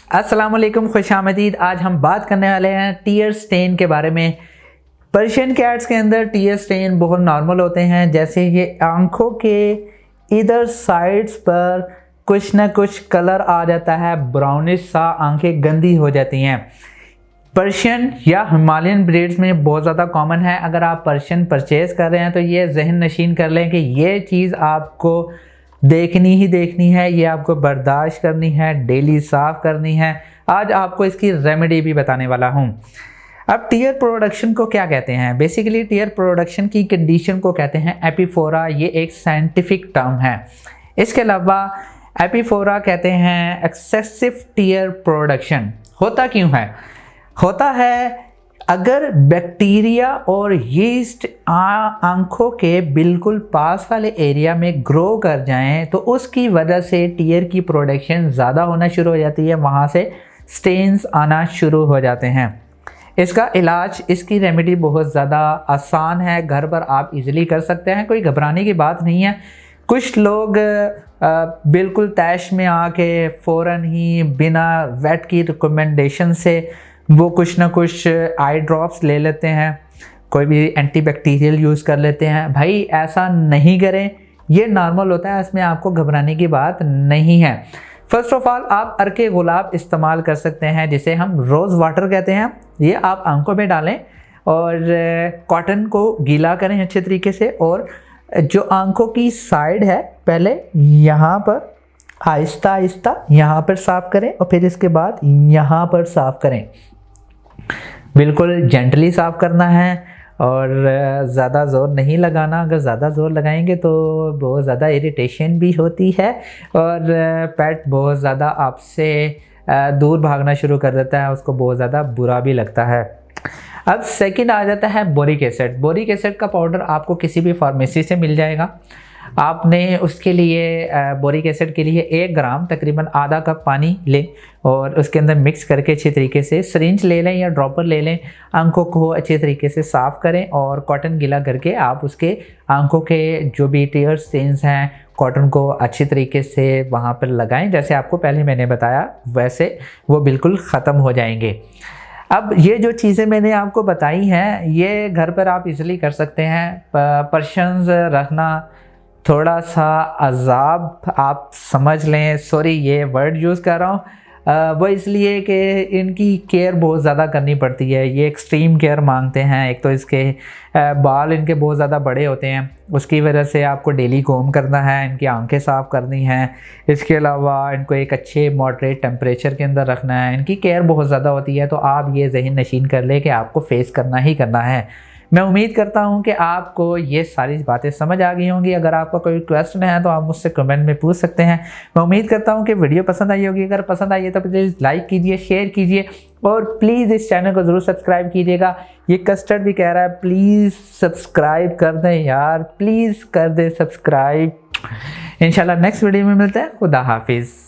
अस्सलाम वालेकुम, खुशामदीद। आज हम बात करने वाले हैं टीयर स्टेन के बारे में। पर्शियन कैट्स के अंदर टीयर स्टेन बहुत नॉर्मल होते हैं, जैसे ये आंखों के इधर साइड्स पर कुछ ना कुछ कलर आ जाता है, ब्राउनिश सा, आंखें गंदी हो जाती हैं। पर्शियन या हिमालयन ब्रीड्स में बहुत ज़्यादा कॉमन है। अगर आप पर्शियन परचेज़ कर रहे हैं तो ये जहन नशीन कर लें कि ये चीज़ आपको देखनी ही देखनी है, ये आपको बर्दाश्त करनी है, डेली साफ़ करनी है। आज आपको इसकी रेमेडी भी बताने वाला हूँ। अब टीयर प्रोडक्शन को क्या कहते हैं? बेसिकली टीयर प्रोडक्शन की कंडीशन को कहते हैं एपिफोरा। ये एक साइंटिफिक टर्म है। इसके अलावा एपिफोरा कहते हैं एक्सेसिव टीयर प्रोडक्शन। होता क्यों है? होता है अगर बैक्टीरिया और यीस्ट आंखों के बिल्कुल पास वाले एरिया में ग्रो कर जाएं तो उसकी वजह से टीयर की प्रोडक्शन ज़्यादा होना शुरू हो जाती है, वहाँ से स्टेन्स आना शुरू हो जाते हैं। इसका इलाज, इसकी रेमेडी बहुत ज़्यादा आसान है, घर पर आप इजीली कर सकते हैं, कोई घबराने की बात नहीं है। कुछ लोग बिल्कुल तैश में आके फ़ौरन ही बिना वेट की रिकमेंडेशन से वो कुछ ना कुछ आई ड्रॉप्स ले लेते हैं, कोई भी एंटीबैक्टीरियल यूज़ कर लेते हैं। भाई ऐसा नहीं करें, ये नॉर्मल होता है, इसमें आपको घबराने की बात नहीं है। फर्स्ट ऑफ ऑल आप अर्के गुलाब इस्तेमाल कर सकते हैं, जिसे हम रोज़ वाटर कहते हैं। ये आप आंखों में डालें और कॉटन को गीला करें अच्छे तरीके से, और जो आंखों की साइड है पहले यहाँ पर आहिस्ता आहिस्ता यहाँ पर साफ़ करें और फिर इसके बाद यहाँ पर साफ़ करें। बिल्कुल जेंटली साफ़ करना है और ज़्यादा ज़ोर नहीं लगाना। अगर ज़्यादा ज़ोर लगाएंगे तो बहुत ज़्यादा इरिटेशन भी होती है और पेट बहुत ज़्यादा आपसे दूर भागना शुरू कर देता है, उसको बहुत ज़्यादा बुरा भी लगता है। अब सेकंड आ जाता है बोरिक एसिड। बोरिक एसिड का पाउडर आपको किसी भी फार्मेसी से मिल जाएगा। आपने उसके लिए बोरिक एसिड के लिए 1 ग्राम तकरीबन आधा कप पानी लें और उसके अंदर मिक्स करके अच्छी तरीके से सिरिंज ले लें या ड्रॉपर ले लें, आंखों को अच्छे तरीके से साफ़ करें और कॉटन गीला करके आप उसके आंखों के जो भी टीयर स्टेन्स हैं, कॉटन को अच्छी तरीके से वहाँ पर लगाएं। जैसे आपको पहले मैंने बताया वैसे वो बिल्कुल ख़त्म हो जाएंगे। अब ये जो चीज़ें मैंने आपको बताई हैं ये घर पर आप इजीली कर सकते हैं। पर्शियंस रखना थोड़ा सा अजाब आप समझ लें, सॉरी ये वर्ड यूज़ कर रहा हूँ, वो इसलिए कि इनकी केयर बहुत ज़्यादा करनी पड़ती है। ये एक्सट्रीम केयर मांगते हैं। एक तो इसके बाल इनके बहुत ज़्यादा बड़े होते हैं, उसकी वजह से आपको डेली कोम करना है, इनकी आंखें साफ़ करनी हैं। इसके अलावा इनको एक अच्छे मॉडरेट टेम्परेचर के अंदर रखना है। इनकी केयर बहुत ज़्यादा होती है, तो आप ये ज़हन नशीन कर लें कि आपको फेस करना ही करना है। मैं उम्मीद करता हूं कि आपको ये सारी बातें समझ आ गई होंगी। अगर आपका कोई क्वेश्चन है तो आप मुझसे कमेंट में पूछ सकते हैं। मैं उम्मीद करता हूं कि वीडियो पसंद आई होगी। अगर पसंद आई है तो प्लीज़ लाइक कीजिए, शेयर कीजिए और प्लीज़ इस चैनल को ज़रूर सब्सक्राइब कीजिएगा। ये कस्टर्ड भी कह रहा है प्लीज़ सब्सक्राइब कर दें यार, प्लीज़ कर दें सब्सक्राइब। इंशाल्लाह नेक्स्ट वीडियो में मिलते हैं। खुदा हाफिज़।